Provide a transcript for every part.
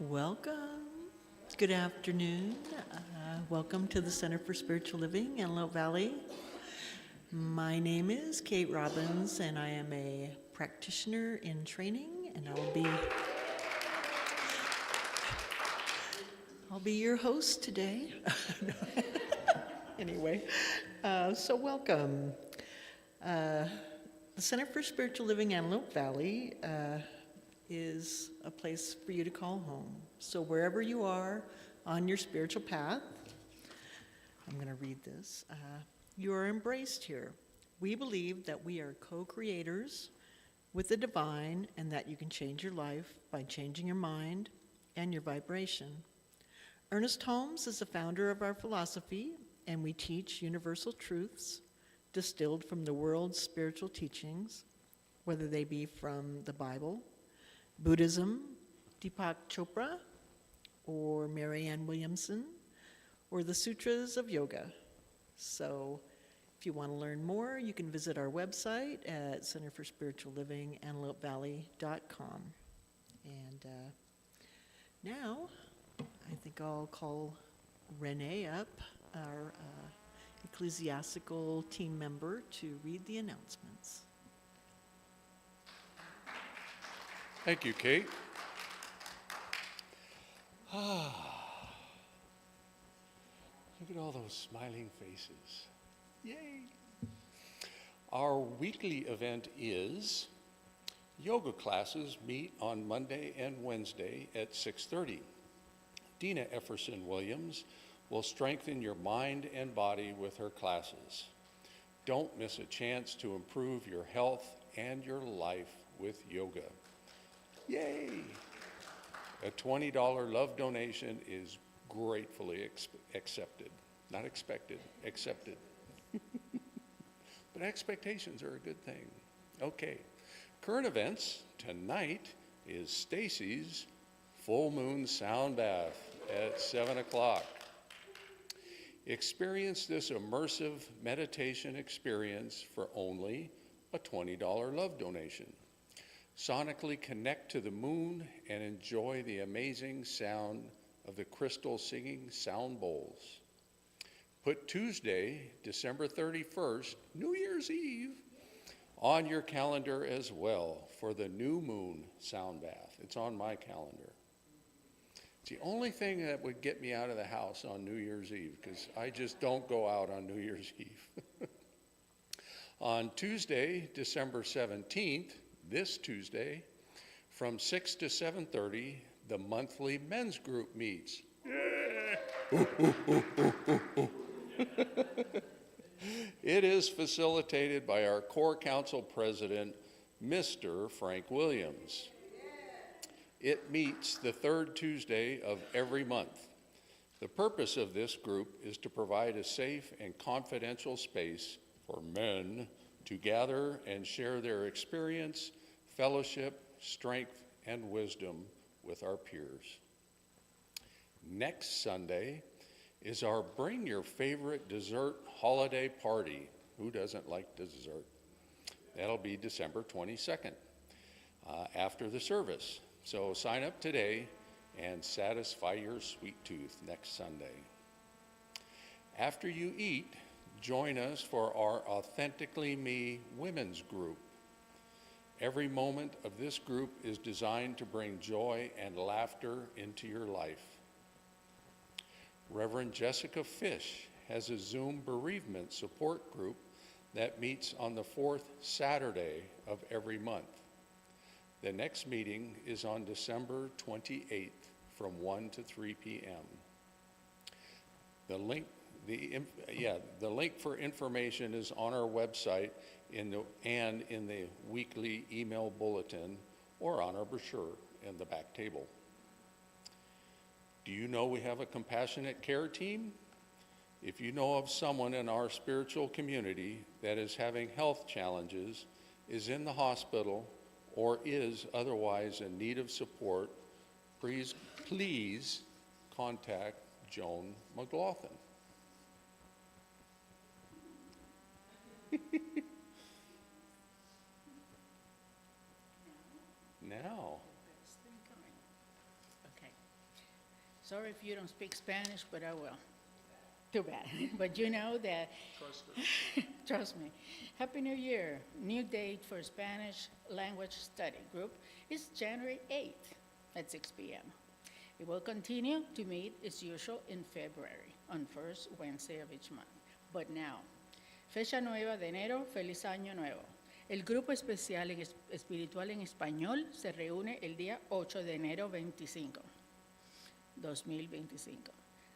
Welcome. Good afternoon. Welcome to the Center for Spiritual Living, Antelope Valley. My name is Kate Robbins, and I am a practitioner in training, and I'll be your host today. Anyway, so welcome. The Center for Spiritual Living, Antelope Valley is a place for you to call home. So wherever you are on your spiritual path, I'm going to read this. You are embraced here. We believe that we are co-creators with the divine and that you can change your life by changing your mind and your vibration. Ernest Holmes is the founder of our philosophy, and we teach universal truths distilled from the world's spiritual teachings, whether they be from the Bible, Buddhism, Deepak Chopra, or Marianne Williamson, or the Sutras of Yoga. So if you want to learn more, you can visit our website at Center for Spiritual Living, antelopevalley.com. And now, I think I'll call Renee up, our ecclesiastical team member, to read the announcements. Thank you, Kate. Look at all those smiling faces. Yay! Our weekly event is yoga classes meet on Monday and Wednesday at 6:30. Dina Efferson Williams will strengthen your mind and body with her classes. Don't miss a chance to improve your health and your life with yoga. Yay! A $20 love donation is gratefully accepted. Not expected, accepted. But expectations are a good thing. Okay, current events. Tonight is Stacy's full moon sound bath at 7 o'clock. Experience this immersive meditation experience for only a $20 love donation. Sonically connect to the moon and enjoy the amazing sound of the crystal singing sound bowls. Put Tuesday, December 31st, New Year's Eve, on your calendar as well for the new moon sound bath. It's on my calendar. It's the only thing that would get me out of the house on New Year's Eve, because I just don't go out on New Year's Eve. On Tuesday, December 17th, this Tuesday, from 6 to 7:30, the monthly men's group meets. It is facilitated by our core council president, Mr. Frank Williams. It meets the third Tuesday of every month. The purpose of this group is to provide a safe and confidential space for men to gather and share their experience, fellowship, strength, and wisdom with our peers. Next Sunday is our Bring Your Favorite Dessert holiday party. Who doesn't like dessert? That'll be December 22nd, after the service. So sign up today and satisfy your sweet tooth next Sunday. After you eat, join us for our Authentically Me women's group. Every moment of this group is designed to bring joy and laughter into your life. Reverend Jessica Fish has a Zoom bereavement support group that meets on the fourth Saturday of every month. The next meeting is on December 28th from 1 to 3 p.m. The link for information is on our website and in the weekly email bulletin or on our brochure in the back table. Do you know we have a compassionate care team? If you know of someone in our spiritual community that is having health challenges, is in the hospital, or is otherwise in need of support, please contact Joan McLaughlin. Now. Okay. Sorry if you don't speak Spanish, but I will. Too bad. But you know that, trust me. Happy New Year. New date for Spanish language study group is January 8th at 6 p.m. It will continue to meet as usual in February, on first Wednesday of each month. But now, fecha nueva de enero, feliz año nuevo. El grupo especial espiritual en español se reúne el día 8 de enero 2025,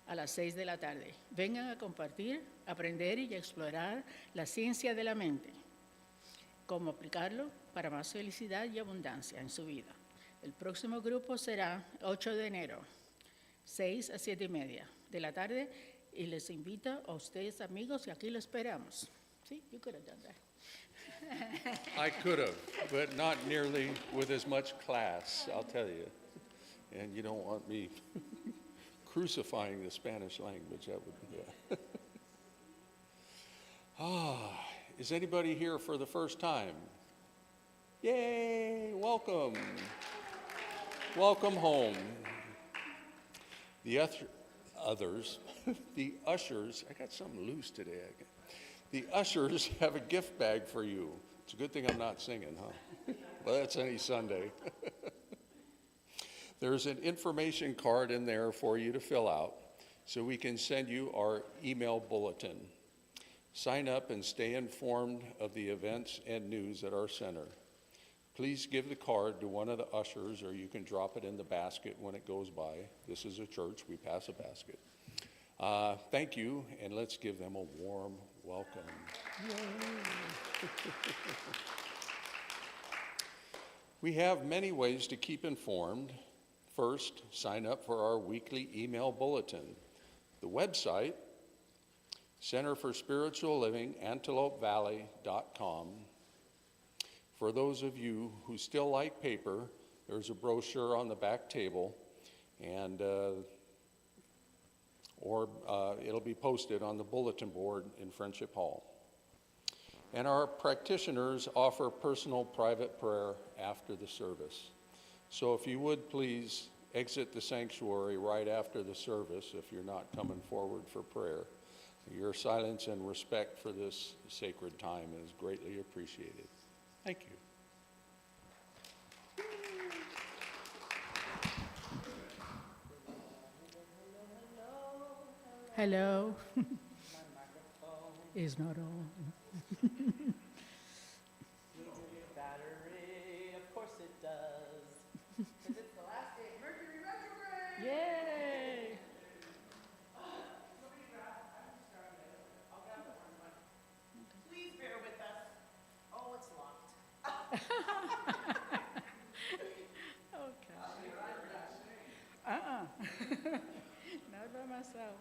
a las 6 de la tarde. Vengan a compartir, aprender y explorar la ciencia de la mente, cómo aplicarlo para más felicidad y abundancia en su vida. El próximo grupo será 8 de enero, 6 a 7 y media de la tarde, y les invito a ustedes, amigos, y aquí lo esperamos. Sí, you could have done that. I could have, but not nearly with as much class, I'll tell you. And you don't want me crucifying the Spanish language, that would be, yeah. Is anybody here for the first time? Yay, welcome. Welcome home. The others, the ushers, I got something loose today. The ushers have a gift bag for you. It's a good thing I'm not singing, huh? Well, that's any Sunday. There's an information card in there for you to fill out so we can send you our email bulletin. Sign up and stay informed of the events and news at our center. Please give the card to one of the ushers, or you can drop it in the basket when it goes by. This is a church, we pass a basket. Thank you, and let's give them a warm welcome. We have many ways to keep informed. First, sign up for our weekly email bulletin. The website, Center for Spiritual Living, AntelopeValley.com. For those of you who still like paper, there's a brochure on the back table, and it'll be posted on the bulletin board in Friendship Hall. And our practitioners offer personal private prayer after the service. So if you would please exit the sanctuary right after the service if you're not coming forward for prayer. Your silence and respect for this sacred time is greatly appreciated. Thank you. Hello. It's not on. Battery, of course it does. Because it's the last day of Mercury retrograde. Yay! Please bear with us. Oh, it's locked. Okay. Not by myself.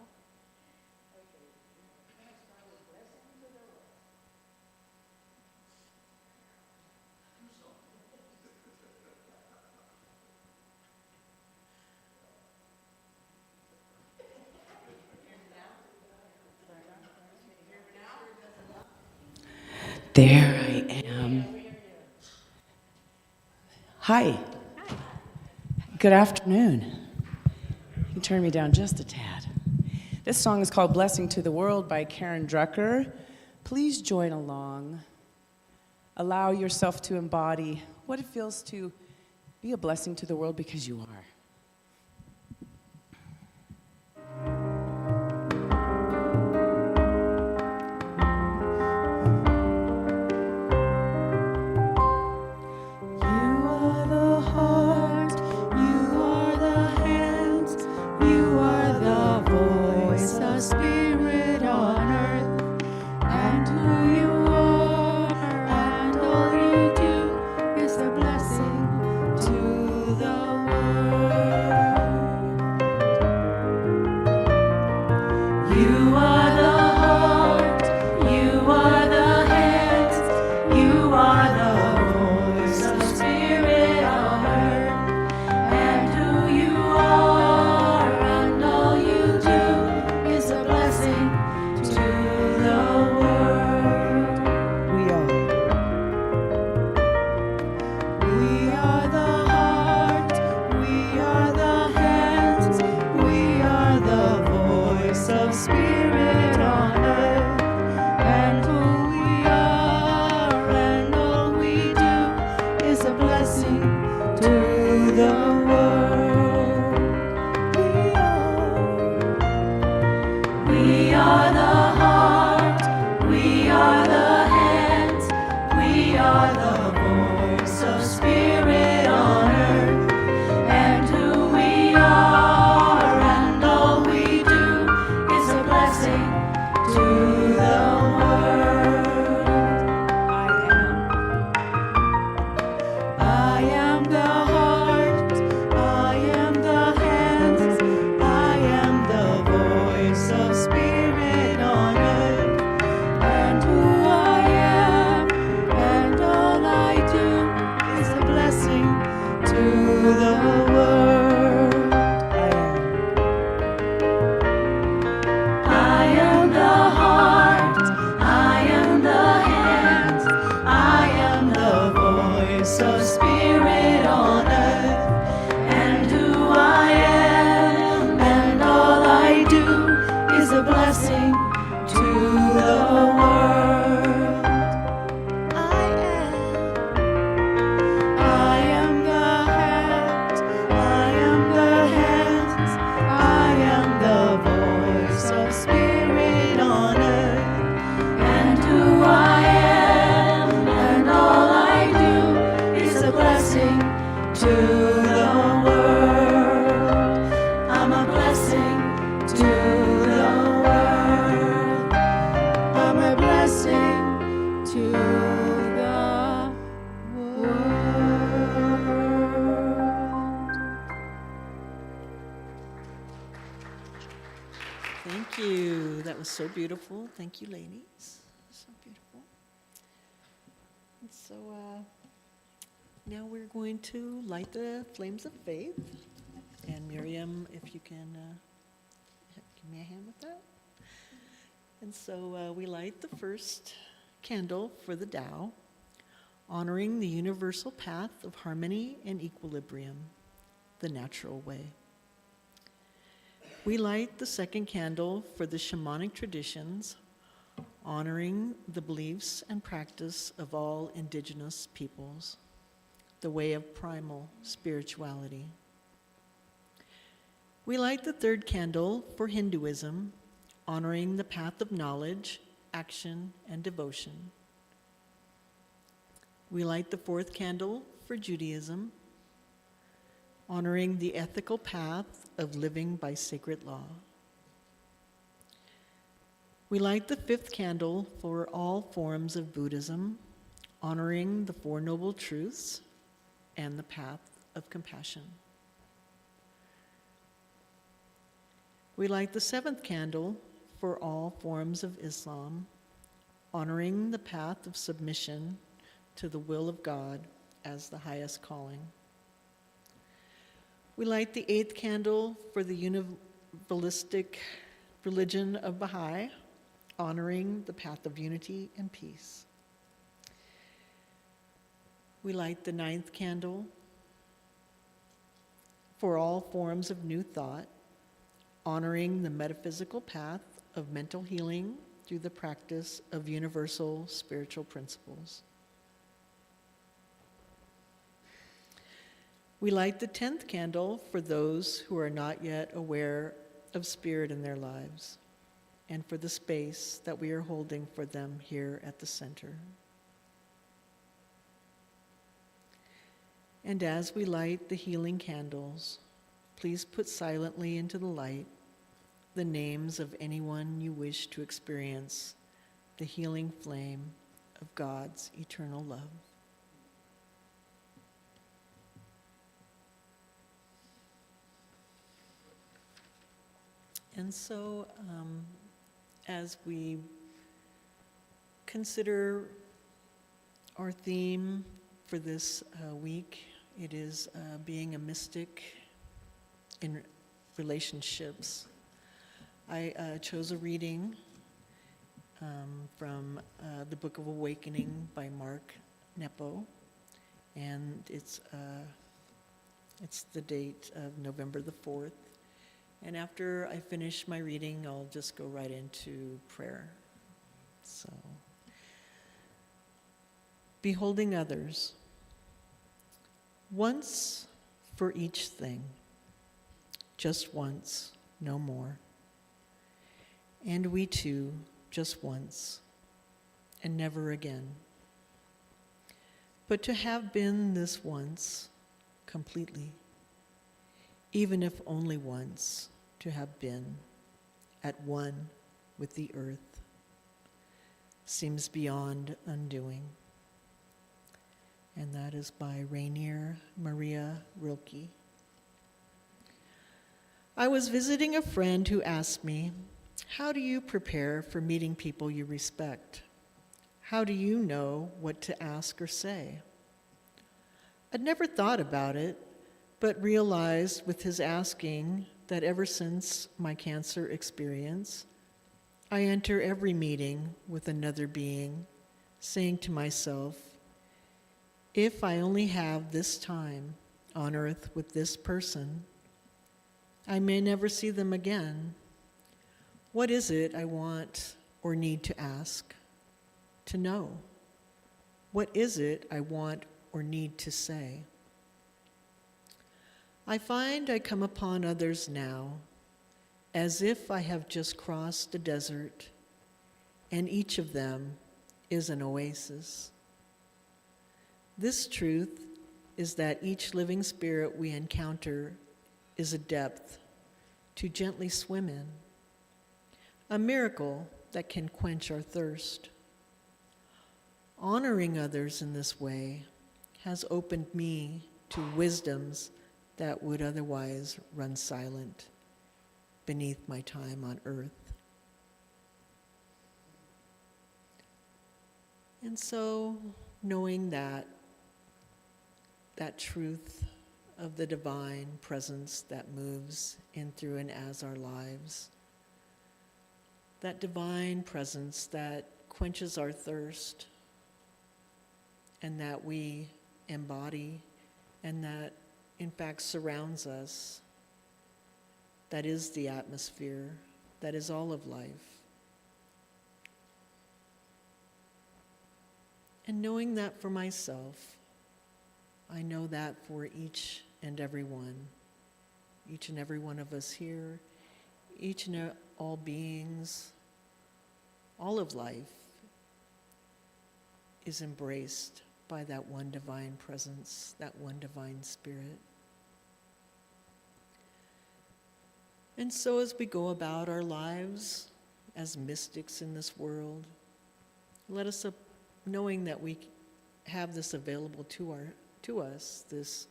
There I am. Hi. Good afternoon. You can turn me down just a tad. This song is called Blessing to the World by Karen Drucker. Please join along. Allow yourself to embody what it feels to be a blessing to the world, because you are. Spirit on earth, and who you are, and all you do is a blessing to the world. the world. We are the heart, we are the hands, we are the voice of spirit on earth. And who we are and all we do is a blessing to the world. I am the heart, I am the hands, I am the voice of spirit on earth. And who I am and all I do is a blessing to the world. I am the heart, I am the hands, I am the voice of spirit on earth. And who I am and all I do is a blessing to the world. I am the heart, I am the hands, I am the voice of spirit on earth. And who I am and all I do is a blessing to the world. I'm a blessing to the world. I'm a blessing to the world. Thank you. That was so beautiful. Thank you, ladies. So beautiful. And so now we're going to light the flames of faith. And Miriam, if you can give me a hand with that. And so we light the first candle for the Tao, honoring the universal path of harmony and equilibrium, the natural way. We light the second candle for the shamanic traditions, honoring the beliefs and practice of all indigenous peoples, the way of primal spirituality. We light the third candle for Hinduism, honoring the path of knowledge, action, and devotion. We light the fourth candle for Judaism, honoring the ethical path of living by sacred law. We light the fifth candle for all forms of Buddhism, honoring the Four Noble Truths and the path of compassion. We light the seventh candle for all forms of Islam, honoring the path of submission to the will of God as the highest calling. We light the eighth candle for the universalistic religion of Baha'i, honoring the path of unity and peace. We light the ninth candle for all forms of new thought, honoring the metaphysical path of mental healing through the practice of universal spiritual principles. We light the 10th candle for those who are not yet aware of spirit in their lives, and for the space that we are holding for them here at the center. And as we light the healing candles, please put silently into the light the names of anyone you wish to experience the healing flame of God's eternal love. And so, as we consider our theme for this week, it is being a mystic in relationships. I chose a reading from the Book of Awakening by Mark Nepo, and it's the date of November the 4th. And after I finish my reading, I'll just go right into prayer. So, beholding others. Once for each thing, just once, no more. And we too, just once, and never again. But to have been this once, completely, even if only once, to have been at one with the earth, seems beyond undoing. And that is by Rainier Maria Rilke. I was visiting a friend who asked me, how do you prepare for meeting people you respect? How do you know what to ask or say? I'd never thought about it, but realized with his asking that ever since my cancer experience, I enter every meeting with another being, saying to myself, if I only have this time on earth with this person, I may never see them again. What is it I want or need to ask, to know? What is it I want or need to say? I find I come upon others now as if I have just crossed a desert, and each of them is an oasis. This truth is that each living spirit we encounter is a depth to gently swim in, a miracle that can quench our thirst. Honoring others in this way has opened me to wisdoms that would otherwise run silent beneath my time on earth. And so, knowing that truth of the divine presence that moves in, through, and as our lives, that divine presence that quenches our thirst and that we embody and that in fact surrounds us, that is the atmosphere, that is all of life. And knowing that for myself, I know that for each and every one of us here, each and all beings, all of life is embraced by that one divine presence, that one divine spirit. And so as we go about our lives as mystics in this world, let us, knowing that we have this available to us, this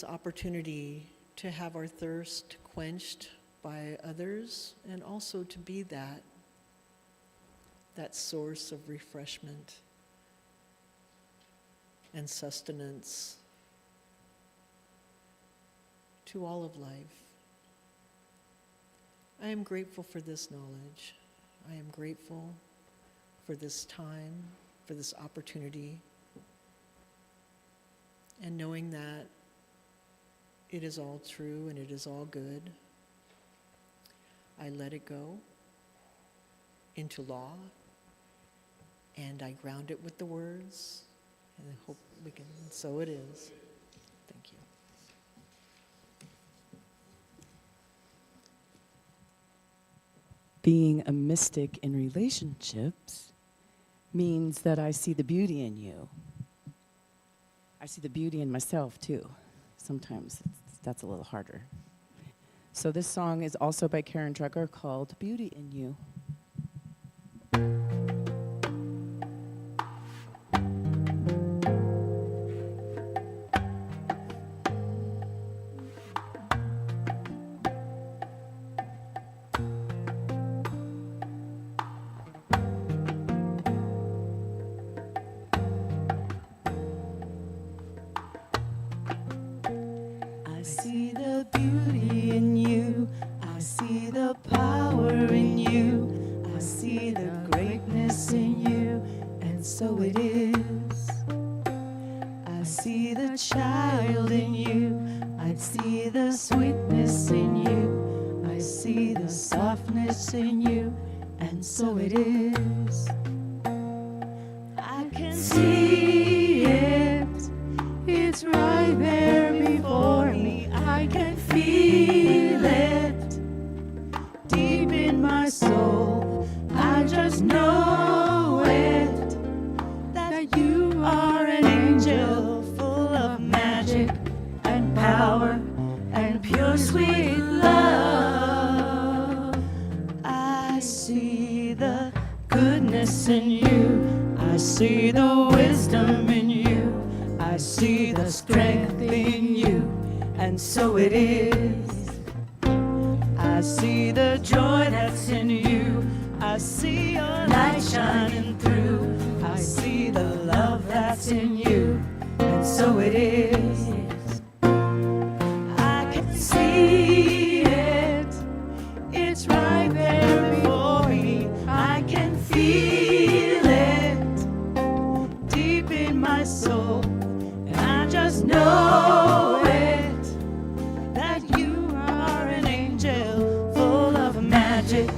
opportunity to have our thirst quenched by others, and also to be that source of refreshment and sustenance to all of life. I am grateful for this knowledge. I am grateful for this time, for this opportunity, and knowing that it is all true and it is all good, I let it go into law, and I ground it with the words, and I hope we can, so it is. Thank you. Being a mystic in relationships means that I see the beauty in you. I see the beauty in myself, too. Sometimes that's a little harder. So this song is also by Karen Drucker called Beauty in You. I see the beauty in you. I see the power in you. I see the greatness in you, and so it is. I see the child in you. I see the sweetness in you. I see the softness in you, and so it is. I can see it. It's right there before me. I can feel it deep in my soul. I just know it, that you are an angel full of magic and power and pure sweet love. I see the goodness in you. I see the wisdom in you. I see the strength in you. And so it is. I see the joy that's in you. I see your light shining through. I see the love that's in you. And so it is. I can see it. It's right there before me. I can feel it deep in my soul. And I just know it, that you are an angel full of magic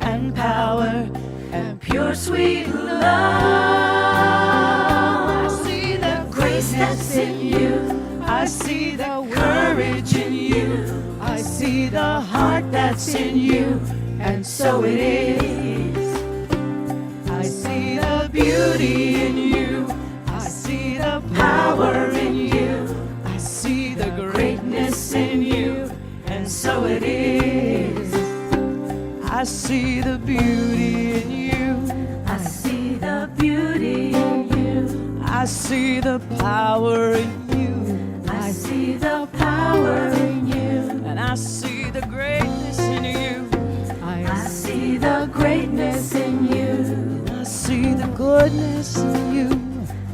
and power and pure sweet love. I see the grace that's in you. I see the courage in you. I see the heart that's in you. And so it is. I see the beauty in you. I see the power in you. I see the greatness in you. And so it is. I see the beauty in you. I see the beauty in you. I see the power in you. I see the power in you. And I see the greatness in you. I see the greatness in you. I see the goodness in you.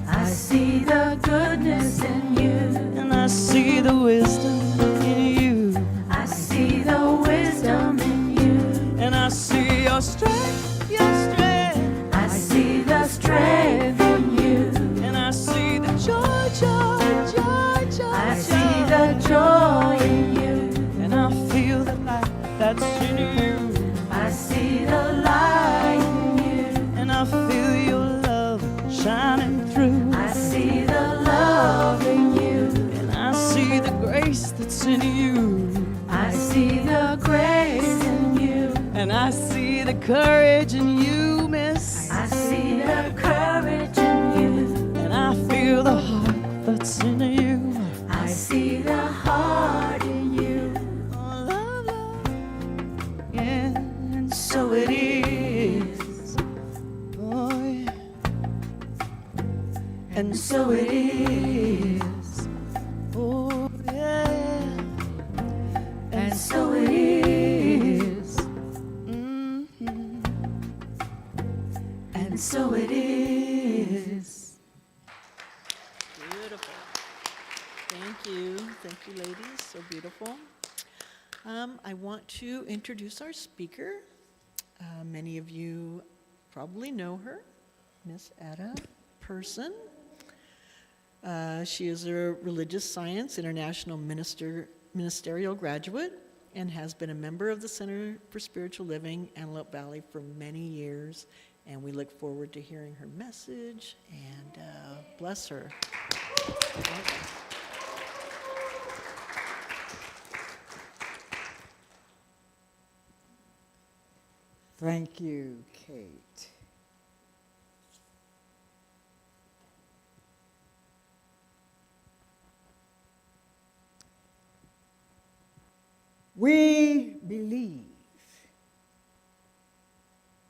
I see the goodness in you. And I see the wisdom in you. I see the wisdom in you. And I see your strength, your strength. I see the strength in you. And I see the joy, joy, joy, joy. I see the joy in you. And I feel the light that's in you. I see the light in you. And I feel your love shining through. I see the love in you. And I see the grace that's in you. I see the grace in you. And I see the courage in you, miss. I see the courage in you. And I feel the heart that's in you. I see the heart in you. Oh, love, love. Yeah, and so it is. Boy. And so it is. Oh, yeah. And so it is. Mm-hmm. And so it is. Beautiful. Thank you. Thank you, ladies. So beautiful. I want to introduce our speaker. Many of you probably know her, Miss Ada Person. She is a religious science international ministerial graduate and has been a member of the Center for Spiritual Living, Antelope Valley, for many years. And we look forward to hearing her message, and bless her. Thank you, Kate. We believe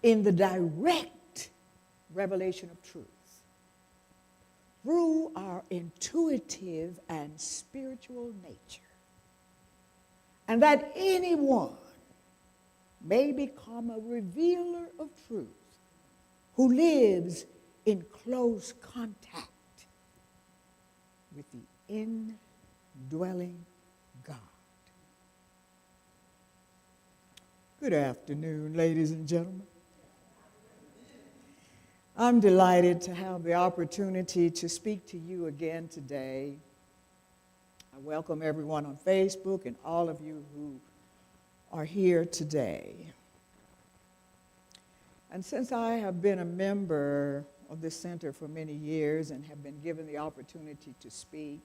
in the direct revelation of truth through our intuitive and spiritual nature, and that anyone may become a revealer of truth who lives in close contact with the indwelling God. Good afternoon, ladies and gentlemen. I'm delighted to have the opportunity to speak to you again today. I welcome everyone on Facebook and all of you who are here today. And since I have been a member of this center for many years and have been given the opportunity to speak,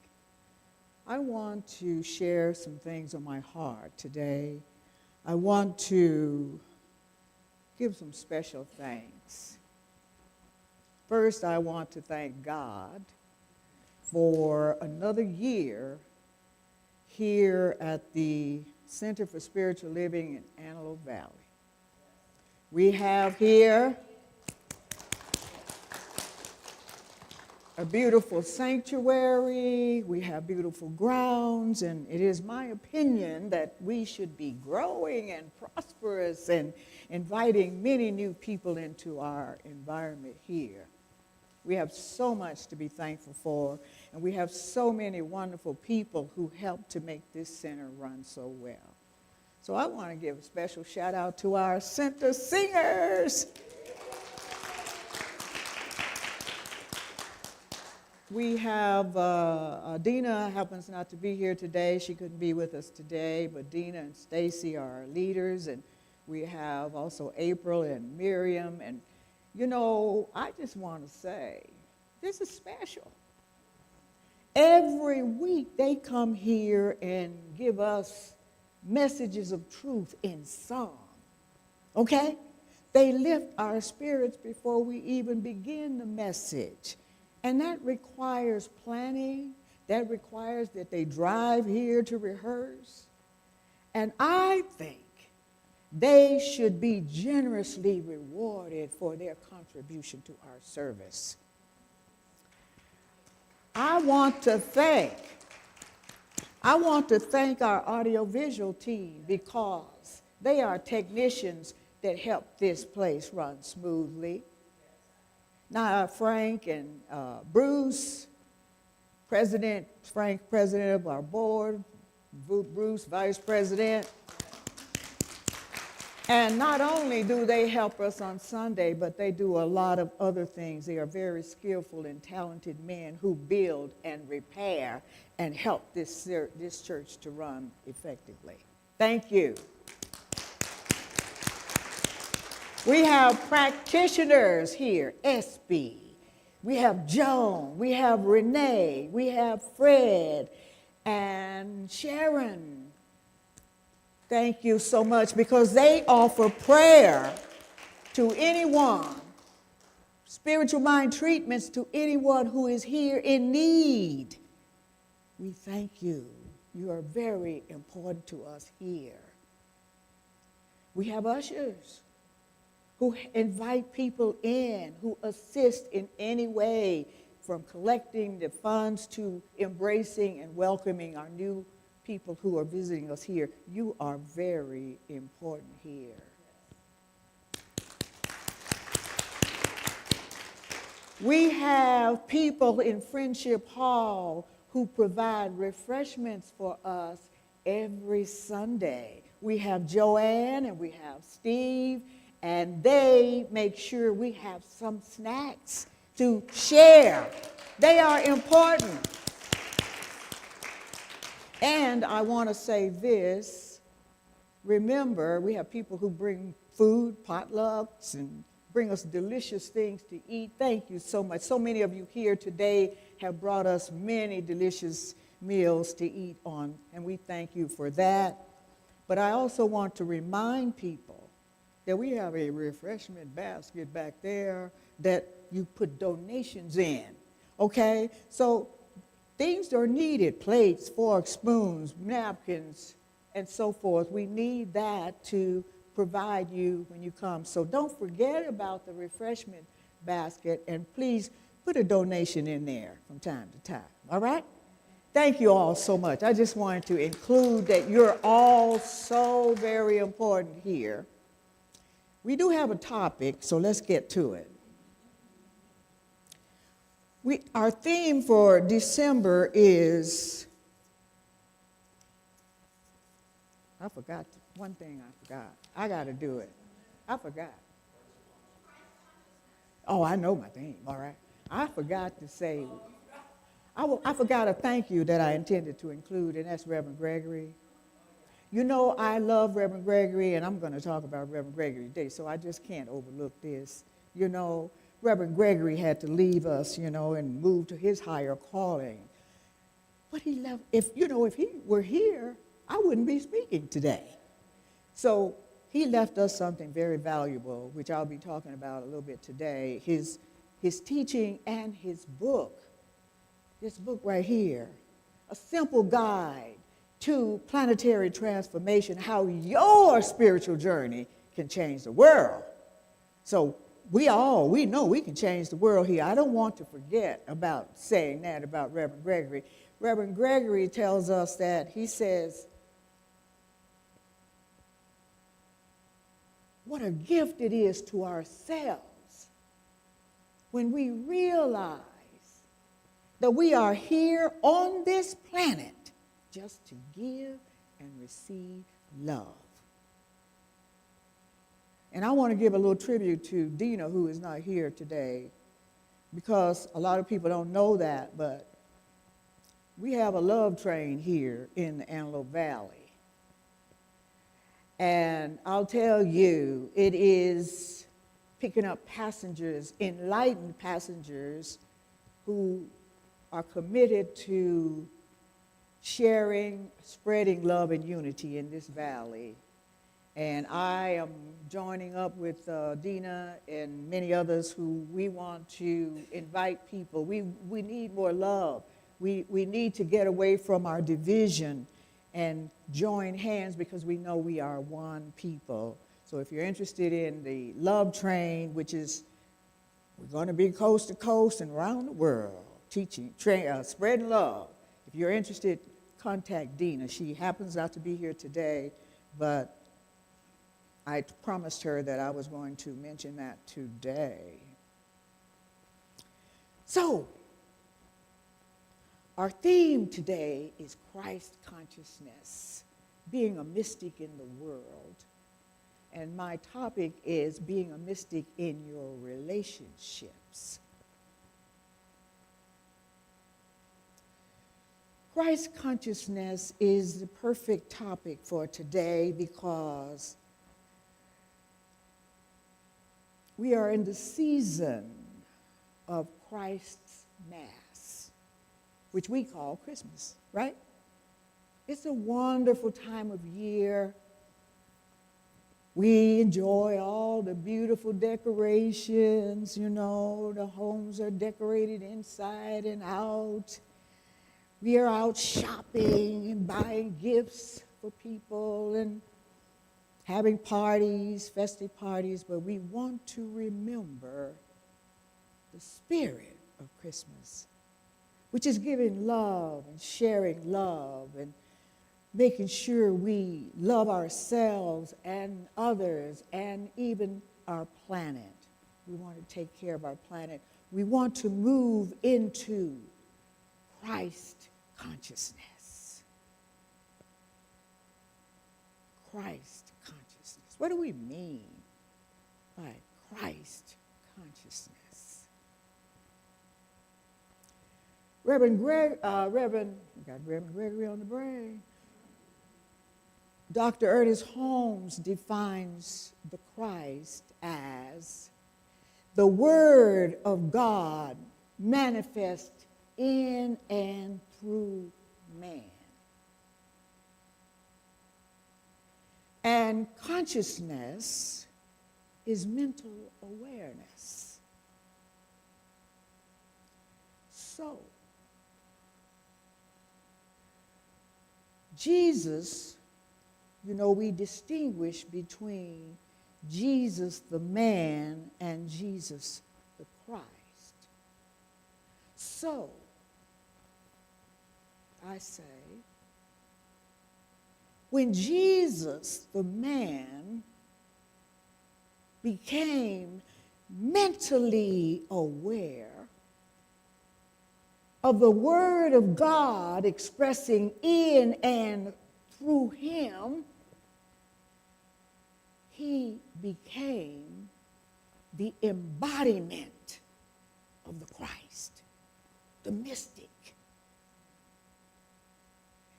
I want to share some things on my heart today. I want to give some special thanks. First, I want to thank God for another year here at the Center for Spiritual Living in Antelope Valley. We have here a beautiful sanctuary, we have beautiful grounds, and it is my opinion that we should be growing and prosperous and inviting many new people into our environment here. We have so much to be thankful for, and we have so many wonderful people who help to make this center run so well. So I want to give a special shout out to our center singers. We have, Dina happens not to be here today. She couldn't be with us today, but Dina and Stacy are our leaders, and we have also April and Miriam. And, you know, I just want to say, this is special. Every week they come here and give us messages of truth in song, okay? They lift our spirits before we even begin the message. And that requires planning. That requires that they drive here to rehearse. And I think they should be generously rewarded for their contribution to our service. I want to thank our audiovisual team because they are technicians that help this place run smoothly. Now, Frank and Bruce, Frank, president of our board, Bruce, vice president. And not only do they help us on Sunday, but they do a lot of other things. They are very skillful and talented men who build and repair and help this church to run effectively. Thank you. We have practitioners here, SB. We have Joan, we have Renee, we have Fred and Sharon. Thank you so much because they offer prayer to anyone, spiritual mind treatments to anyone who is here in need. We thank you. You are very important to us here. We have ushers who invite people in, who assist in any way, from collecting the funds to embracing and welcoming our new people who are visiting us here. You are very important here. We have people in Friendship Hall who provide refreshments for us every Sunday. We have Joanne and we have Steve, and they make sure we have some snacks to share. They are important. And I want to say this, remember, we have people who bring food, potlucks, and bring us delicious things to eat. Thank you so much. So many of you here today have brought us many delicious meals to eat on, and we thank you for that. But I also want to remind people that we have a refreshment basket back there that you put donations in, okay? So things are needed, plates, forks, spoons, napkins, and so forth. We need that to provide you when you come. So don't forget about the refreshment basket, and please put a donation in there from time to time, all right? Thank you all so much. I just wanted to include that you're all so very important here. We do have a topic, so let's get to it. Our theme for December is, I forgot, one thing I forgot. I got to do it. I forgot. Oh, I know my theme, all right. I forgot to say, I forgot a thank you that I intended to include, and that's Reverend Gregory. You know, I love Reverend Gregory, and I'm going to talk about Reverend Gregory today, so I just can't overlook this. You know, Reverend Gregory had to leave us, you know, and move to his higher calling. But he left, if he were here, I wouldn't be speaking today. So he left us something very valuable, which I'll be talking about a little bit today, his teaching and his book. This book right here, a simple guide to planetary transformation, how your spiritual journey can change the world. So we know we can change the world here. I don't want to forget about saying that about Reverend Gregory. Reverend Gregory tells us that he says, what a gift it is to ourselves when we realize that we are here on this planet just to give and receive love. And I want to give a little tribute to Dina, who is not here today, because a lot of people don't know that, but we have a love train here in the Antelope Valley. And I'll tell you, it is picking up passengers, enlightened passengers, who are committed to sharing, spreading love and unity in this valley. And I am joining up with Dina and many others who we want to invite people. We need more love. We need to get away from our division and join hands, because we know we are one people. So if you're interested in the love train, which is, we're going to be coast to coast and around the world, teaching, spreading love. If you're interested, contact Dina. She happens not to be here today, but I promised her that I was going to mention that today. So, our theme today is Christ consciousness, being a mystic in the world. And my topic is being a mystic in your relationships. Christ consciousness is the perfect topic for today, because we are in the season of Christ's Mass, which we call Christmas, right? It's a wonderful time of year. We enjoy all the beautiful decorations, the homes are decorated inside and out. We are out shopping and buying gifts for people and having parties, festive parties, but we want to remember the spirit of Christmas, which is giving love and sharing love and making sure we love ourselves and others and even our planet. We want to take care of our planet. We want to move into Christ consciousness. Christ consciousness. What do we mean by Christ consciousness? Reverend Gregory on the brain. Dr. Ernest Holmes defines the Christ as the Word of God manifest in and through man. And consciousness is mental awareness. So, Jesus, we distinguish between Jesus the man and Jesus the Christ. So, I say, when Jesus the man became mentally aware of the Word of God expressing in and through him, he became the embodiment of the Christ, the mystic.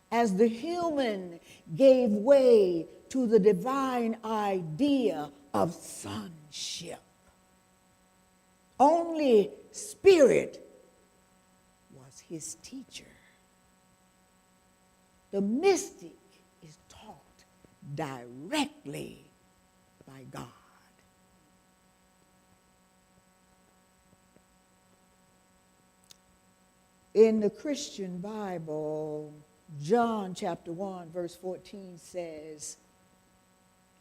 As the human gave way to the divine idea of sonship, only Spirit was his teacher. The mystic is taught directly by God. In the Christian Bible, John chapter 1, verse 14 says,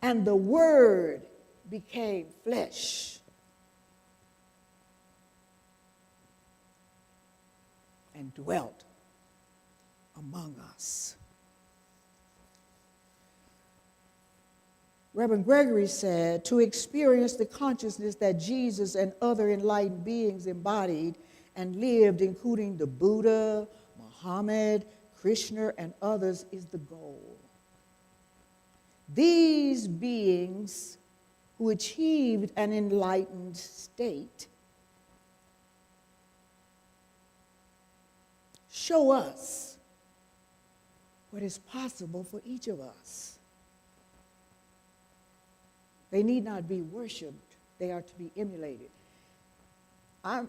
"And the Word became flesh and dwelt among us." Reverend Gregory said, to experience the consciousness that Jesus and other enlightened beings embodied and lived, including the Buddha, Muhammad, Krishna, and others, is the goal. These beings who achieved an enlightened state show us what is possible for each of us. They need not be worshiped, they are to be emulated. I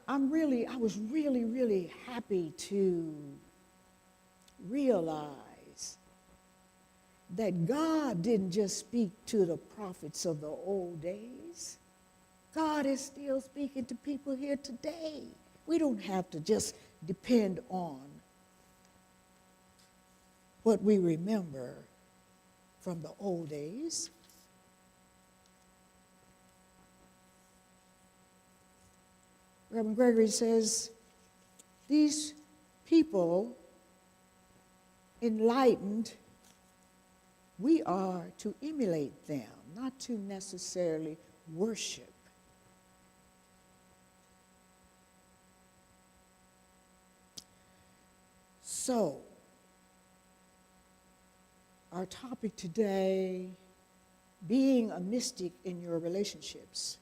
was really happy to realize that God didn't just speak to the prophets of the old days. God is still speaking to people here today. We don't have to just depend on what we remember from the old days. Reverend Gregory says, these people enlightened, we are to emulate them, not to necessarily worship. So, our topic today, being a mystic in your relationships.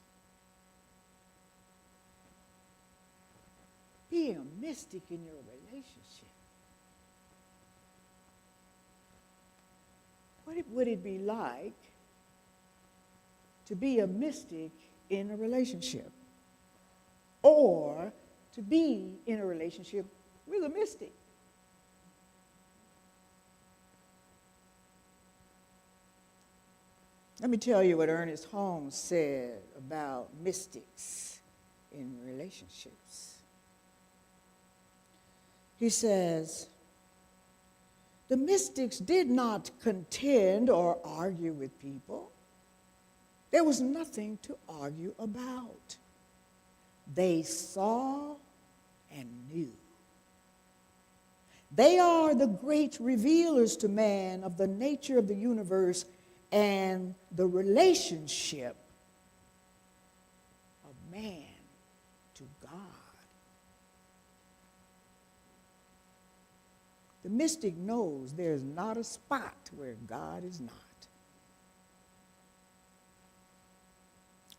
Being a mystic in your relationship. What would it be like to be a mystic in a relationship? Or to be in a relationship with a mystic? Let me tell you what Ernest Holmes said about mystics in relationships. He says, the mystics did not contend or argue with people. There was nothing to argue about. They saw and knew. They are the great revealers to man of the nature of the universe and the relationship of man to God. The mystic knows there is not a spot where God is not.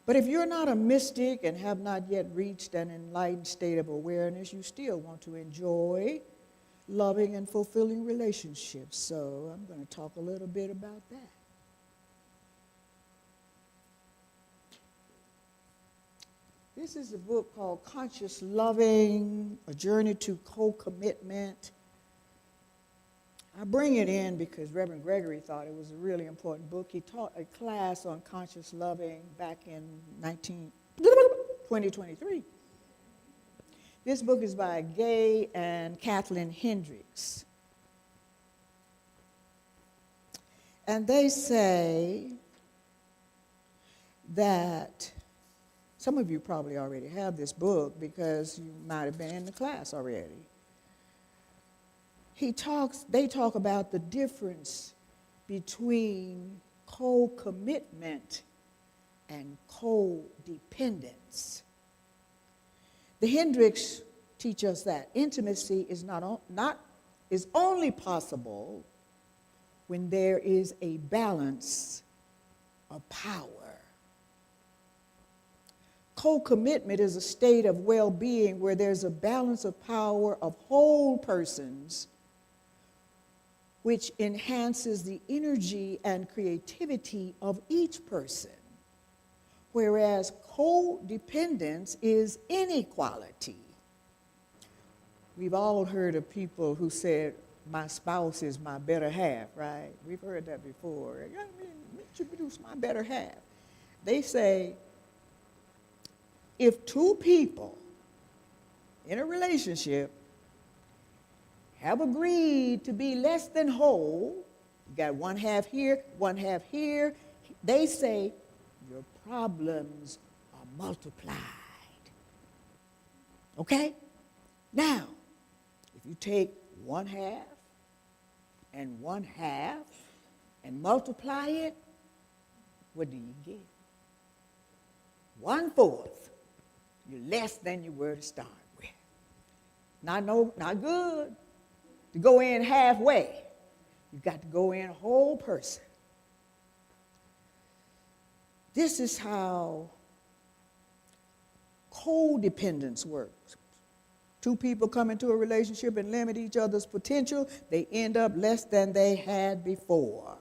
But if you're not a mystic and have not yet reached an enlightened state of awareness, you still want to enjoy loving and fulfilling relationships. So I'm going to talk a little bit about that. This is a book called Conscious Loving, A Journey to Co-Commitment. I bring it in because Reverend Gregory thought it was a really important book. He taught a class on conscious loving back in 2023. This book is by Gay and Kathleen Hendricks. And they say that some of you probably already have this book because you might have been in the class already. They talk about the difference between co-commitment and co-dependence. The Hendricks teach us that intimacy is is only possible when there is a balance of power. Co-commitment is a state of well-being where there's a balance of power of whole persons, which enhances the energy and creativity of each person, whereas codependence is inequality. We've all heard of people who said, my spouse is my better half, right? We've heard that before. I mean, introduce my better half. They say, if two people in a relationship have agreed to be less than whole, you got one half here, they say your problems are multiplied. Okay? Now, if you take one half and multiply it, what do you get? 1/4. You're less than you were to start with. Not good to go in halfway. You've got to go in a whole person. This is how codependence works. Two people come into a relationship and limit each other's potential, they end up less than they had before.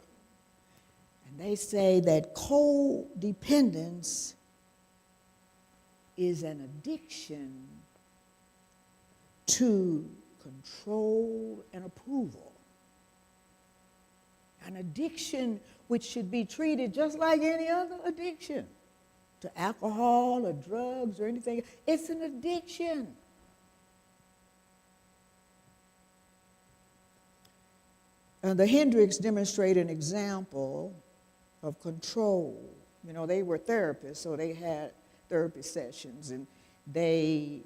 And they say that codependence is an addiction to control and approval. An addiction which should be treated just like any other addiction to alcohol or drugs or anything. It's an addiction. And the Hendricks demonstrate an example of control. You know, they were therapists, so they had therapy sessions, and they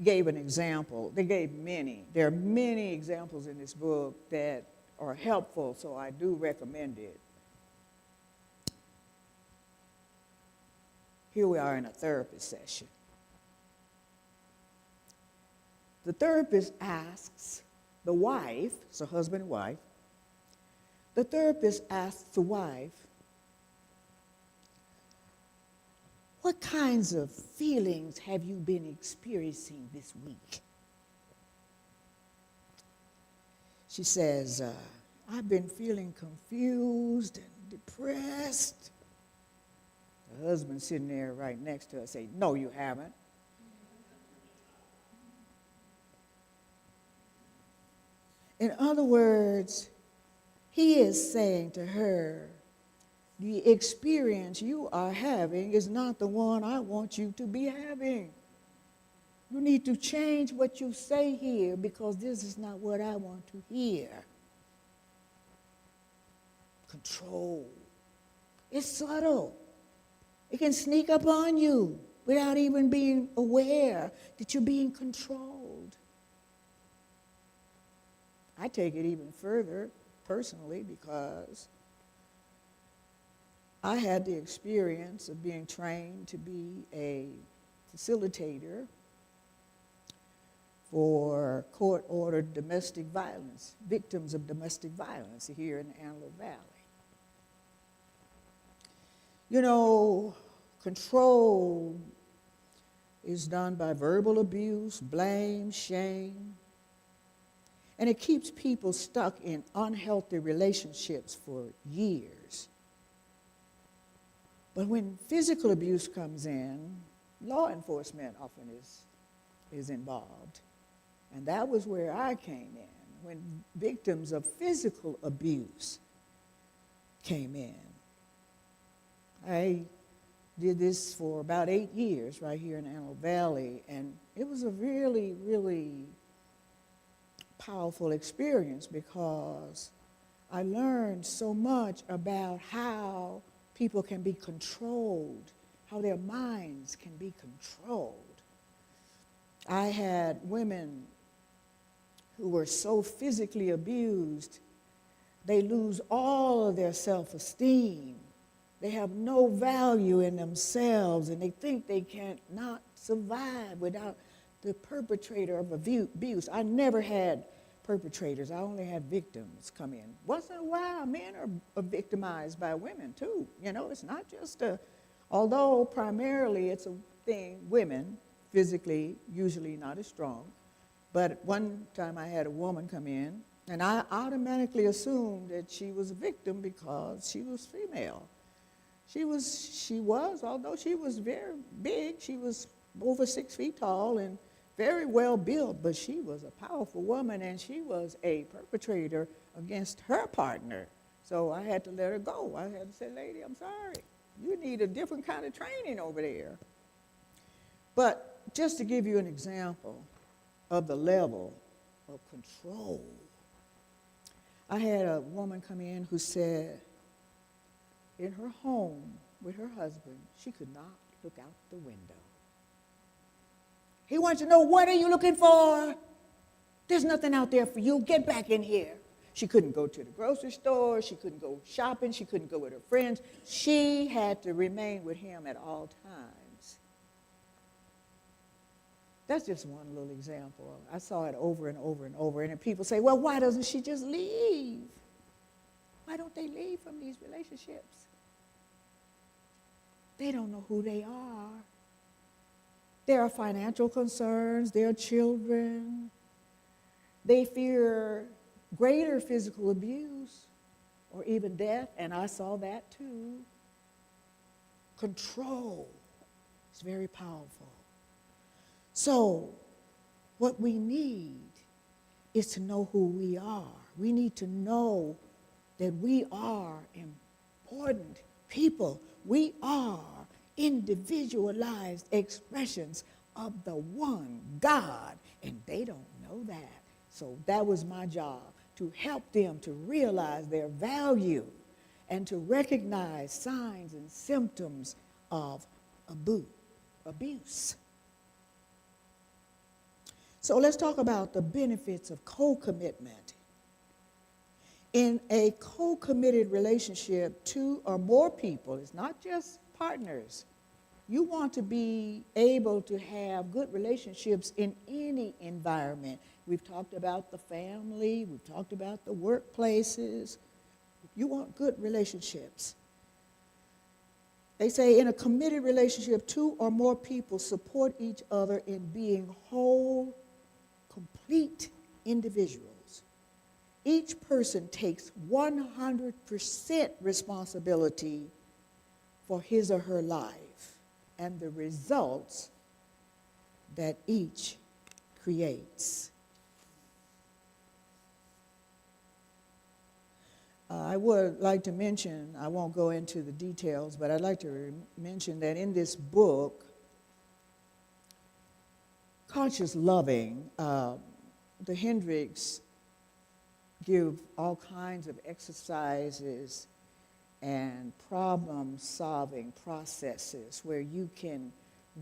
gave an example. They gave many. There are many examples in this book that are helpful, so I do recommend it. Here we are in a therapy session. The therapist asks the wife, it's a husband and wife, the therapist asks the wife, what kinds of feelings have you been experiencing this week? She says, I've been feeling confused and depressed. The husband sitting there right next to her say, no, you haven't. In other words, he is saying to her, the experience you are having is not the one I want you to be having. You need to change what you say here because this is not what I want to hear. Control. It's subtle. It can sneak up on you without even being aware that you're being controlled. I take it even further personally because I had the experience of being trained to be a facilitator for court-ordered domestic violence, victims of domestic violence here in the Antelope Valley. You know, control is done by verbal abuse, blame, shame, and it keeps people stuck in unhealthy relationships for years. But when physical abuse comes in, law enforcement often is involved. And that was where I came in, when victims of physical abuse came in. I did this for about 8 years right here in Antelope Valley, and it was a really, really powerful experience because I learned so much about how people can be controlled, how their minds can be controlled. I had women who were so physically abused, they lose all of their self-esteem. They have no value in themselves, and they think they can't not survive without the perpetrator of abuse. I never had perpetrators. I only had victims come in. Once in a while, men are victimized by women too. You know, it's not just although primarily it's a thing, women, physically, usually not as strong. But one time I had a woman come in, and I automatically assumed that she was a victim because she was female. She was, although she was very big, she was over 6 feet tall and very well built, but she was a powerful woman, and she was a perpetrator against her partner. So I had to let her go. I had to say, lady, I'm sorry. You need a different kind of training over there. But just to give you an example of the level of control, I had a woman come in who said in her home with her husband, she could not look out the window. He wanted to know, what are you looking for? There's nothing out there for you. Get back in here. She couldn't go to the grocery store. She couldn't go shopping. She couldn't go with her friends. She had to remain with him at all times. That's just one little example. I saw it over and over and over. And then people say, well, why doesn't she just leave? Why don't they leave from these relationships? They don't know who they are. There are financial concerns. There are children. They fear greater physical abuse or even death, and I saw that too. Control is very powerful. So what we need is to know who we are. We need to know that we are important people. We are individualized expressions of the one God, and they don't know that. So that was my job, to help them to realize their value and to recognize signs and symptoms of abuse. So let's talk about the benefits of co-commitment. In a co-committed relationship, two or more people, it's not just partners. You want to be able to have good relationships in any environment. We've talked about the family, we've talked about the workplaces. You want good relationships. They say in a committed relationship, two or more people support each other in being whole, complete individuals. Each person takes 100% responsibility for his or her life and the results that each creates. I would like to mention, I won't go into the details, but I'd like to mention that in this book, Conscious Loving, the Hendricks give all kinds of exercises and problem-solving processes where you can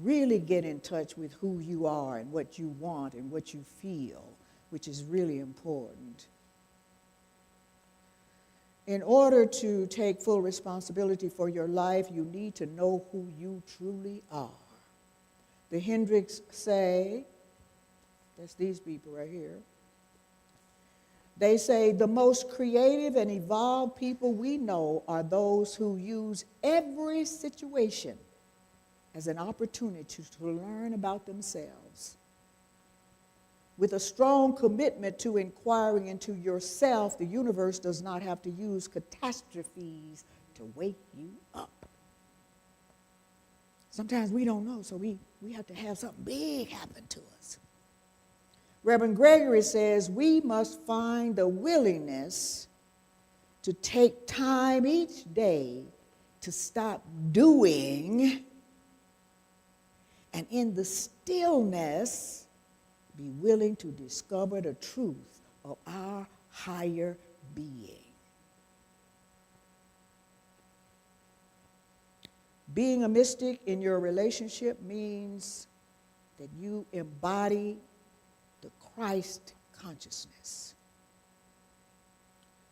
really get in touch with who you are and what you want and what you feel, which is really important. In order to take full responsibility for your life, you need to know who you truly are. The Hendricks say, that's these people right here, they say the most creative and evolved people we know are those who use every situation as an opportunity to learn about themselves. With a strong commitment to inquiring into yourself, the universe does not have to use catastrophes to wake you up. Sometimes we don't know, so we have to have something big happen to us. Reverend Gregory says we must find the willingness to take time each day to stop doing, and in the stillness, be willing to discover the truth of our higher being. Being a mystic in your relationship means that you embody the Christ consciousness.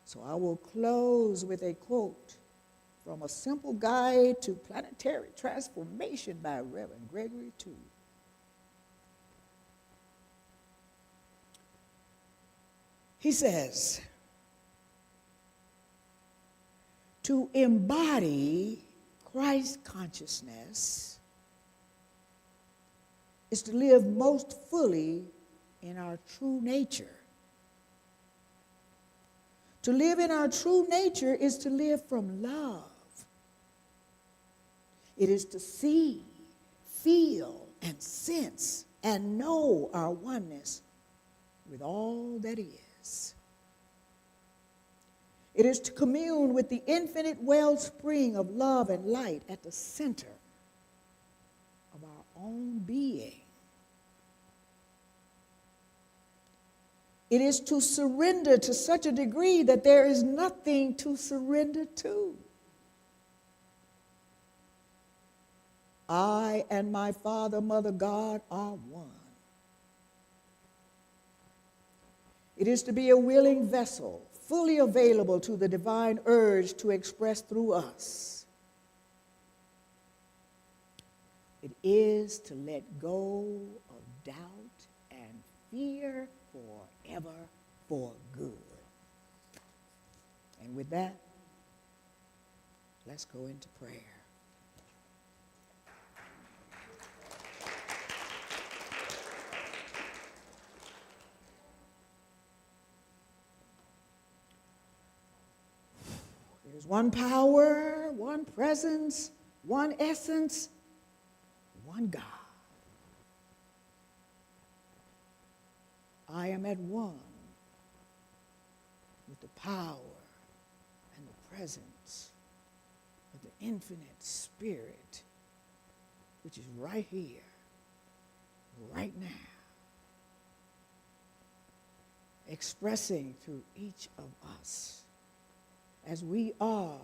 So I will close with a quote from A Simple Guide to Planetary Transformation by Reverend Gregory II. He says, to embody Christ consciousness is to live most fully in our true nature. To live in our true nature is to live from love. It is to see, feel, and sense and know our oneness with all that is. It is to commune with the infinite wellspring of love and light at the center of our own being. It is to surrender to such a degree that there is nothing to surrender to. I and my Father, Mother God are one. It is to be a willing vessel, fully available to the divine urge to express through us. It is to let go of doubt and fear forever for good. And with that, let's go into prayer. There's one power, one presence, one essence, one God. I am at one with the power and the presence of the infinite Spirit, which is right here, right now, expressing through each of us as we are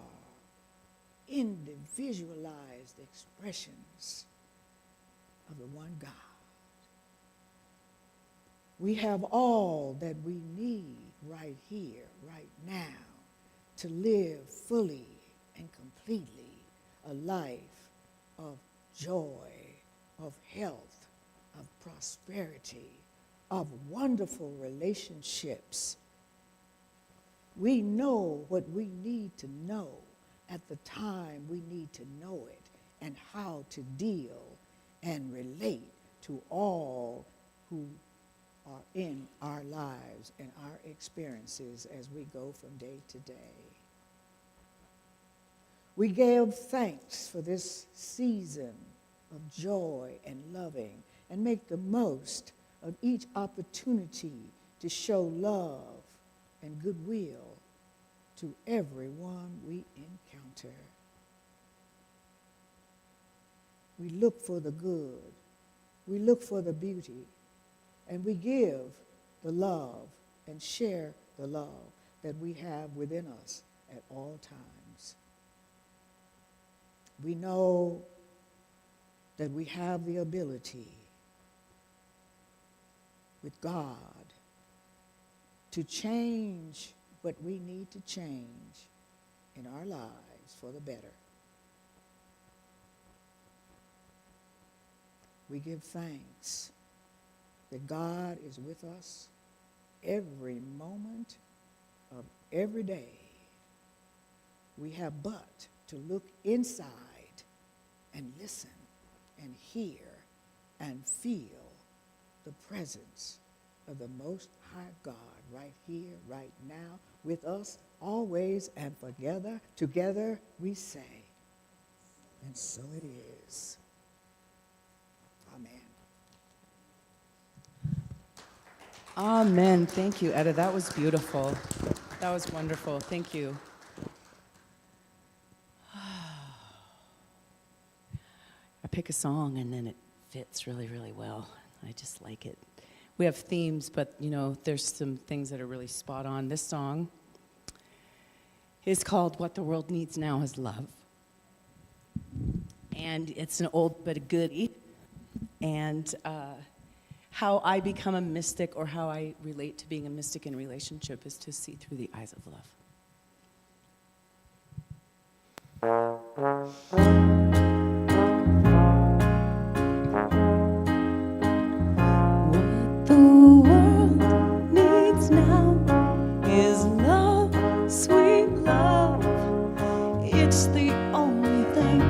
individualized expressions of the one God. We have all that we need right here, right now, to live fully and completely a life of joy, of health, of prosperity, of wonderful relationships. We know what we need to know at the time we need to know it, and how to deal and relate to all who are in our lives and our experiences as we go from day to day. We give thanks for this season of joy and loving, and make the most of each opportunity to show love and goodwill to everyone we encounter. We look for the good, we look for the beauty, and we give the love and share the love that we have within us at all times. We know that we have the ability with God to change what we need to change in our lives for the better. We give thanks that God is with us every moment of every day. We have but to look inside and listen and hear and feel the presence of the Most High God right here, right now, with us always and together we say, and so it is. Amen. Amen. Thank you, Etta. That was beautiful. That was wonderful. Thank you. I pick a song and then it fits really, really well. I just like it. We have themes, but there's some things that are really spot on. This song is called What the World Needs Now is Love. And it's an old but a goodie. And how I become a mystic, or how I relate to being a mystic in a relationship, is to see through the eyes of love. What the world needs now is love, sweet love. It's the only thing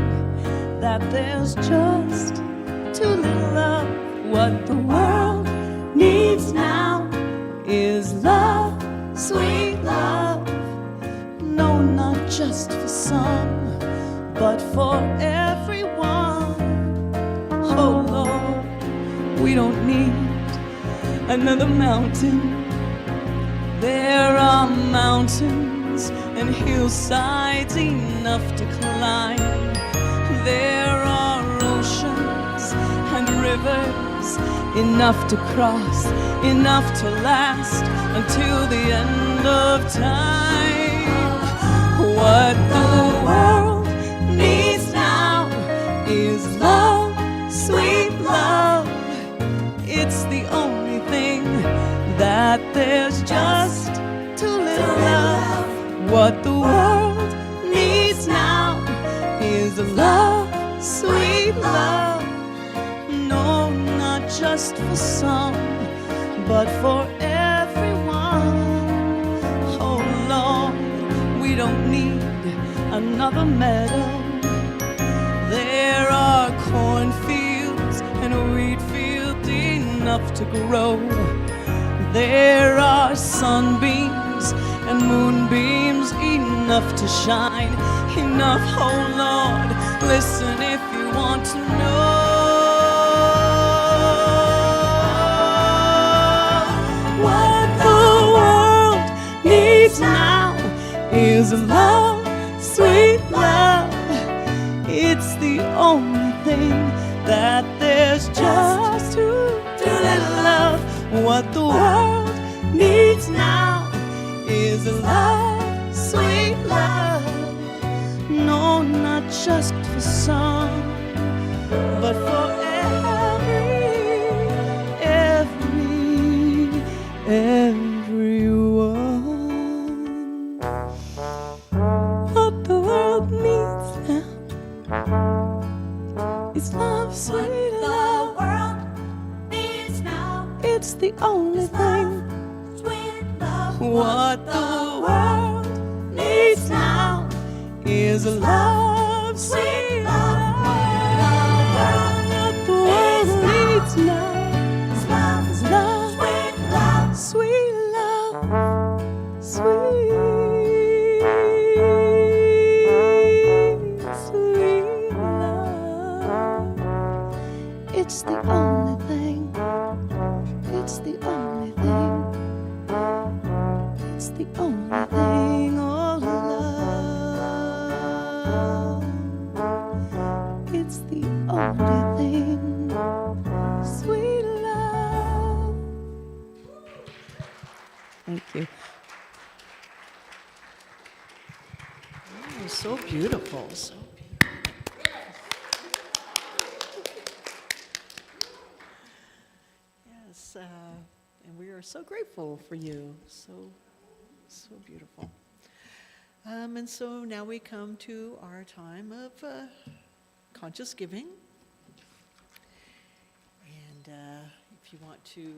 that there's just too little of. What the world needs now is love, sweet love. No, not just for some, but for everyone. Oh Lord, We don't need another mountain. There are mountains and hillsides enough to climb. There are oceans and rivers enough to cross, enough to last until the end of time. What the world needs now is love, sweet love. It's the only thing that there's just too little of. What the world needs now is love, sweet love. No, not just for some, but for everyone. Oh Lord, we don't need another meadow. There are cornfields and wheat fields enough to grow. There are sunbeams and moonbeams enough to shine. Enough, oh Lord, listen if you want to know. What the world needs now is love, sweet love. It's the only thing that there's just too little of. What the world needs now is love, sweet love. No, not just for some, but for everyone. What the world needs now is love, sweet love. The world needs now It's the only thing. sweet love. What the world needs now is love, sweet love. What the world needs now is love, Sweet love. sweet love, sweet love. It's the only thing. It's the only thing. It's the only thing, oh love. It's the only thing, sweet love. Thank you. Oh, so beautiful, so beautiful. Yes, and we are so grateful for you. So beautiful. And so now we come to our time of conscious giving. And if you want to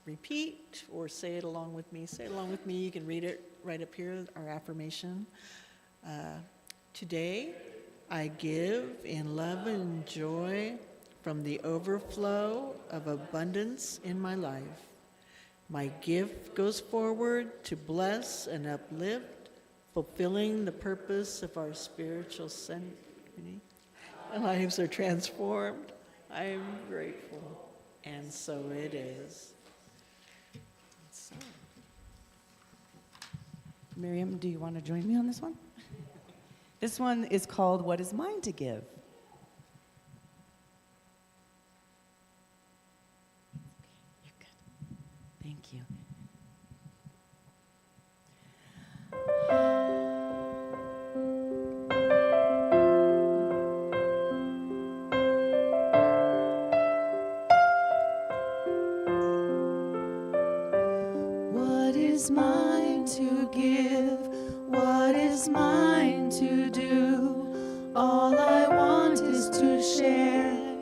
repeat or say it along with me, say it along with me. You can read it right up here, our affirmation. Today, I give in love and joy from the overflow of abundance in my life. My gift goes forward to bless and uplift, fulfilling the purpose of our spiritual symphony. Our lives are transformed. I am grateful, and so it is. So, Miriam, do you want to join me on this one? This one is called What Is Mine to Give? You're good. Thank you. What is mine to give? What is mine to do? All I want is to share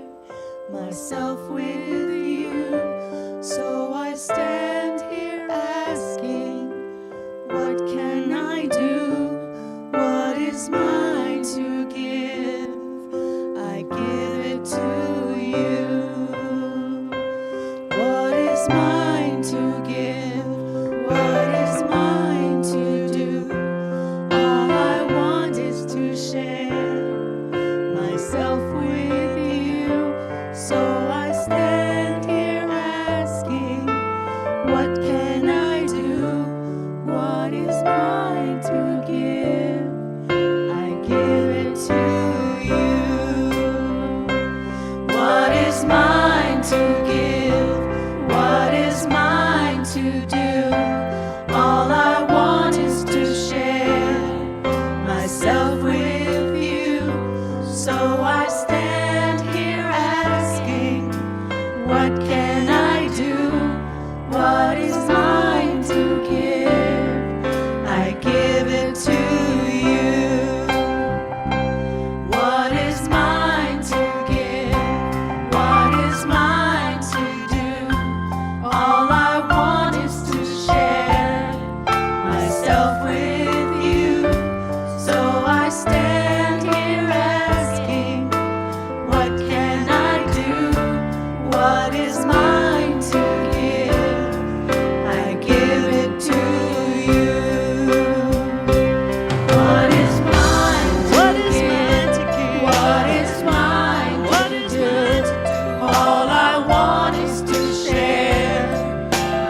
myself with you. So I stand here asking, what can I do? What is mine to give? I give it to you. What is mine to give? What is mine to do? All I want is to share myself with you. So I to give, what is mine to do. All I want is to share myself with you. So I stand here asking, what can I do? What is mine to give? I give it to you. What is mine to give? What is mine to do? All I want is to share myself with you. So I stand here asking, what can I do? What is mine to give? I give it to you. What is mine to give? What is mine to do? All I want is to share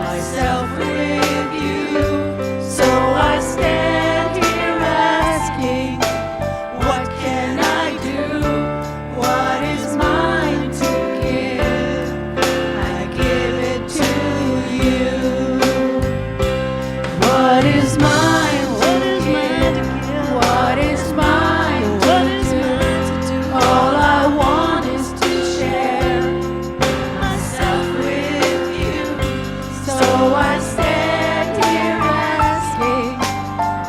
myself with you. So I stand here asking, what can I do? What is mine to give? I give it to you. What is mine to give? What is mine to do? All I want is to share myself with you. So I stand here asking,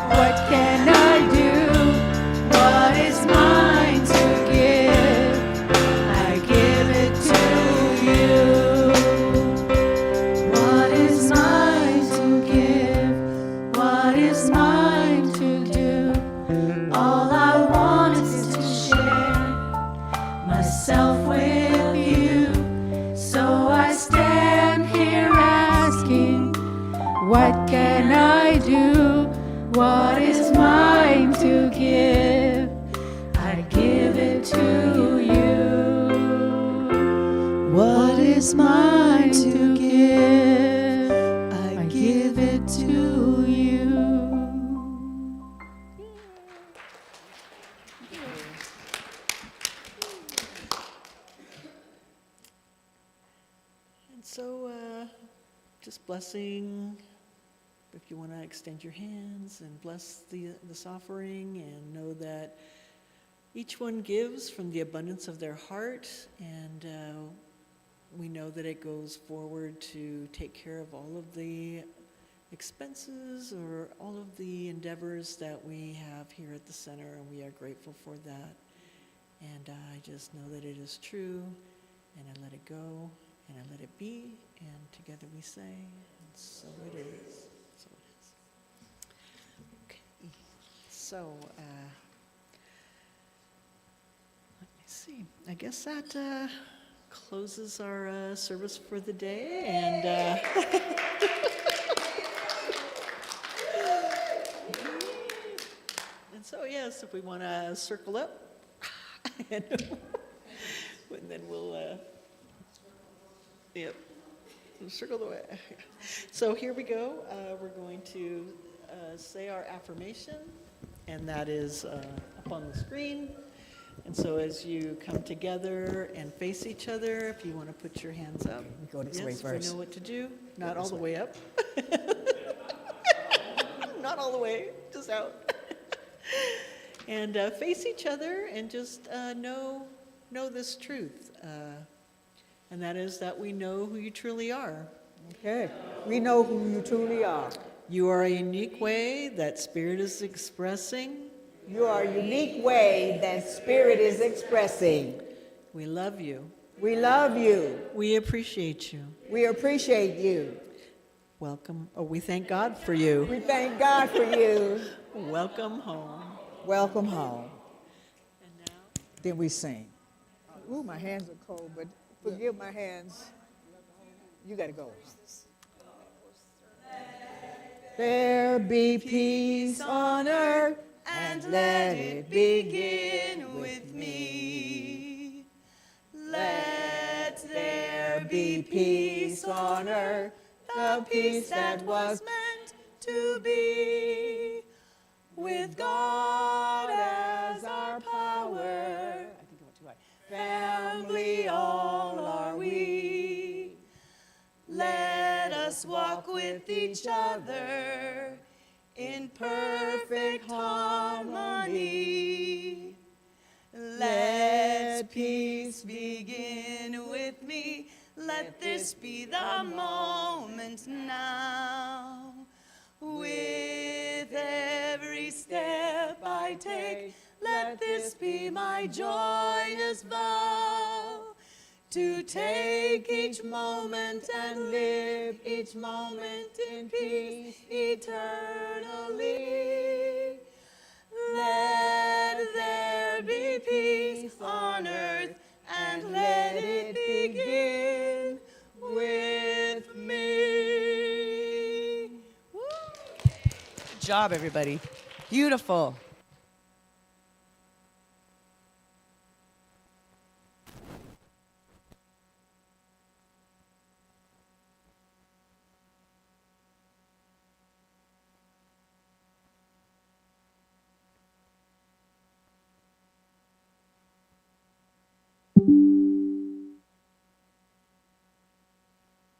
what can I do? What is mine to give? I give it to you. What is mine to give? What is mine to do? All I want is to share myself with you. So I stand here asking, what can I do? What is mine to give? I give it to you. What is mine to give? I give it to you. And so, just blessing, if you want to extend your hands and bless this offering, and know that each one gives from the abundance of their heart, and we know that it goes forward to take care of all of the expenses or all of the endeavors that we have here at the center, and we are grateful for that. And I just know that it is true, and I let it go, and I let it be, and together we say, and so it is. So it is. Okay. So, let me see. I guess that closes our service for the day, and and so yes, if we want to circle up, and then we'll yep, we'll circle the way. So here we go. We're going to say our affirmation, and that is up on the screen. And so as you come together and face each other, if you want to put your hands up. Go this way Yes, first. we know what to do. Not all the way up. Not all the way, just out. And face each other and just know this truth. And that is that we know who you truly are. Okay. We know who you truly are. You are a unique way that Spirit is expressing. You are a unique way that Spirit is expressing. We love you. We love you. We appreciate you. We appreciate you. Welcome. Oh, we thank God for you. We thank God for you. Welcome home. Welcome home. And now, Then we sing. Ooh, my hands are cold, but forgive my hands. You got to go. There be peace on earth, and let it begin with me. Let there be peace on earth, the peace that was meant to be. With God as our power, family all are we. each other in perfect harmony. Let peace begin with me. Let this be the moment now. With every step I take, let this be my joyous vow. To take each moment and live each moment in peace eternally. Let there be peace on earth, and let it begin with me. Good job, everybody. Beautiful.